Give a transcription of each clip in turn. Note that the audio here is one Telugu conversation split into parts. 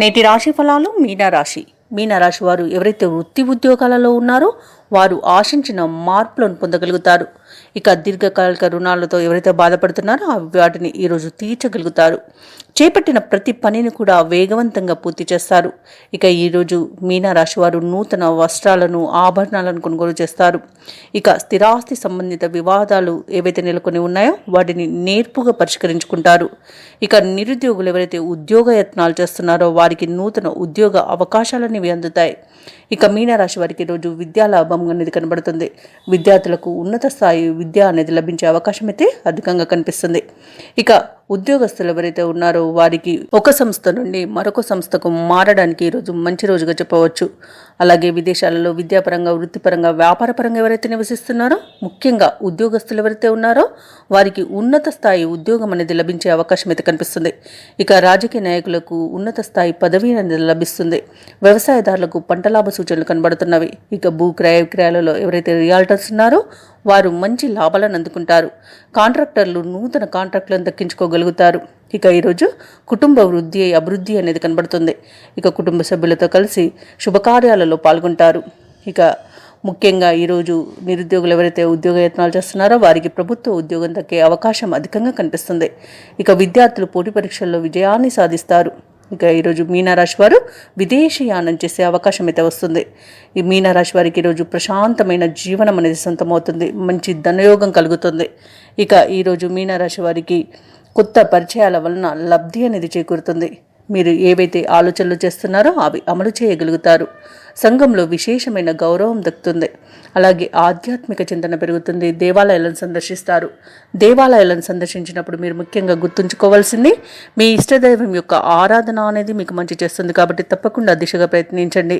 నేటి రాశి ఫలాలు మీనరాశి వారు ఎవరైతే వృత్తి ఉద్యోగాలలో ఉన్నారో వారు ఆశించిన మార్పులను పొందగలుగుతారు. ఇక దీర్ఘకాలిక రుణాలతో ఎవరైతే బాధపడుతున్నారో వాటిని ఈరోజు తీర్చగలుగుతారు. చేపట్టిన ప్రతి పనిని కూడా వేగవంతంగా పూర్తి చేస్తారు. ఇక ఈరోజు మీనరాశి వారు నూతన వస్త్రాలను ఆభరణాలను కొనుగోలు చేస్తారు. ఇక స్థిరాస్తి సంబంధిత వివాదాలు ఏవైతే నెలకొని ఉన్నాయో వాటిని నేర్పుగా పరిష్కరించుకుంటారు. ఇక నిరుద్యోగులు ఎవరైతే ఉద్యోగ యత్నాలు చేస్తున్నారో వారికి నూతన ఉద్యోగ అవకాశాలనేవి అందుతాయి. ఇక మీనరాశి వారికి ఈరోజు విద్యాలాభం అనేది కనబడుతుంది. విద్యార్థులకు ఉన్నత స్థాయి విద్య అనేది లభించే అవకాశం అయితే అధికంగా కనిపిస్తుంది. ఇక ఉద్యోగస్తులు ఎవరైతే ఉన్నారో వారికి ఒక సంస్థ నుండి మరొక సంస్థకు మారడానికి ఈరోజు మంచి రోజుగా చెప్పవచ్చు. అలాగే విదేశాలలో విద్యాపరంగా, వృత్తిపరంగా, వ్యాపారపరంగా ఎవరైతే నివసిస్తున్నారో, ముఖ్యంగా ఉద్యోగస్తులు ఎవరైతే ఉన్నారో వారికి ఉన్నత స్థాయి ఉద్యోగం అనేది లభించే అవకాశం అయితే కనిపిస్తుంది. ఇక రాజకీయ నాయకులకు ఉన్నత స్థాయి పదవి అనేది లభిస్తుంది. వ్యవసాయదారులకు పంట లాభ సూచనలు కనబడుతున్నవి. ఇక భూ క్రయ విక్రయాలలో ఎవరైతే రియాల్టర్స్ ఉన్నారో వారు మంచి లాభాలను అందుకుంటారు. కాంట్రాక్టర్లు నూతన కాంట్రాక్టులను దక్కించుకోగలుగుతారు. ఇక ఈరోజు కుటుంబ అభివృద్ధి అనేది కనబడుతుంది. ఇక కుటుంబ సభ్యులతో కలిసి శుభకార్యాలలో పాల్గొంటారు. ఇక ముఖ్యంగా ఈరోజు నిరుద్యోగులు ఎవరైతే ఉద్యోగ యత్నాలు చేస్తున్నారో వారికి ప్రభుత్వ ఉద్యోగం దక్కే అవకాశం అధికంగా కనిపిస్తుంది. ఇక విద్యార్థులు పోటీ పరీక్షల్లో విజయాన్ని సాధిస్తారు. ఇక ఈరోజు మీనరాశి వారు విదేశీయానం చేసే అవకాశం అయితే వస్తుంది. ఈ మీనరాశి వారికి ఈరోజు ప్రశాంతమైన జీవనం అనేది సొంతమవుతుంది. మంచి ధనయోగం కలుగుతుంది. ఇక ఈరోజు మీనరాశి వారికి కొత్త పరిచయాల వలన లబ్ధి అనేది చేకూరుతుంది. మీరు ఏవైతే ఆలోచనలు చేస్తున్నారో అవి అమలు చేయగలుగుతారు. సంఘంలో విశేషమైన గౌరవం దక్కుతుంది. అలాగే ఆధ్యాత్మిక చింతన పెరుగుతుంది. దేవాలయాలను సందర్శిస్తారు. దేవాలయాలను సందర్శించినప్పుడు మీరు ముఖ్యంగా గుర్తుంచుకోవాల్సింది మీ ఇష్టదైవం యొక్క ఆరాధన అనేది మీకు మంచి చేస్తుంది. కాబట్టి తప్పకుండా దిశగా ప్రయత్నించండి.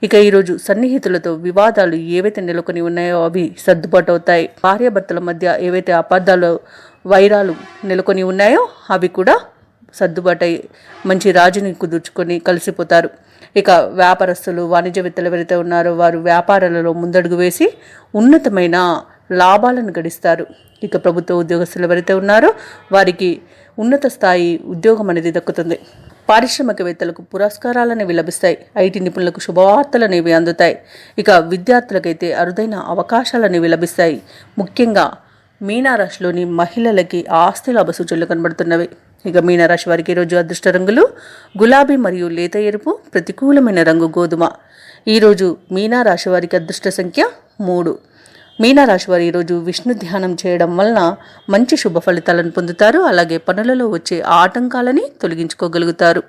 ఇక ఈరోజు సన్నిహితులతో వివాదాలు ఏవైతే నెలకొని ఉన్నాయో అవి సర్దుబాటు అవుతాయి. భార్యాభర్తల మధ్య ఏవైతే అపార్థాలు, వైరాలు నెలకొని ఉన్నాయో అవి కూడా సర్దుబాటై మంచి రాజుని కుదుర్చుకొని కలిసిపోతారు. ఇక వ్యాపారస్తులు, వాణిజ్యవేత్తలు ఎవరైతే ఉన్నారో వారు వ్యాపారాలలో ముందడుగు వేసి ఉన్నతమైన లాభాలను గడిస్తారు. ఇక ప్రభుత్వ ఉద్యోగస్తులు ఎవరైతే ఉన్నారో వారికి ఉన్నత స్థాయి ఉద్యోగం అనేది దక్కుతుంది. పారిశ్రామికవేత్తలకు పురస్కారాలనేవి లభిస్తాయి. ఐటీ నిపుణులకు శుభవార్తలనేవి అందుతాయి. ఇక విద్యార్థులకైతే అరుదైన అవకాశాలనేవి లభిస్తాయి. ముఖ్యంగా మీనరాశిలోని మహిళలకి ఆస్తి లాభ సూచనలు కనబడుతున్నవి. ఇక మీనరాశి వారికి ఈరోజు అదృష్ట రంగులు గులాబీ మరియు లేత ఎరుపు, ప్రతికూలమైన రంగు గోధుమ. ఈరోజు మీనరాశి వారికి అదృష్ట సంఖ్య 3. మీనరాశి వారు ఈరోజు విష్ణు ధ్యానం చేయడం వలన మంచి శుభ ఫలితాలను పొందుతారు. అలాగే పనులలో వచ్చే ఆటంకాలని తొలగించుకోగలుగుతారు.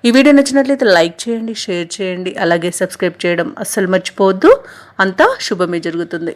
ఈ వీడియో నచ్చినట్లయితే లైక్ చేయండి, షేర్ చేయండి, అలాగే సబ్స్క్రైబ్ చేయడం అస్సలు మర్చిపోవద్దు. అంతా శుభమే జరుగుతుంది.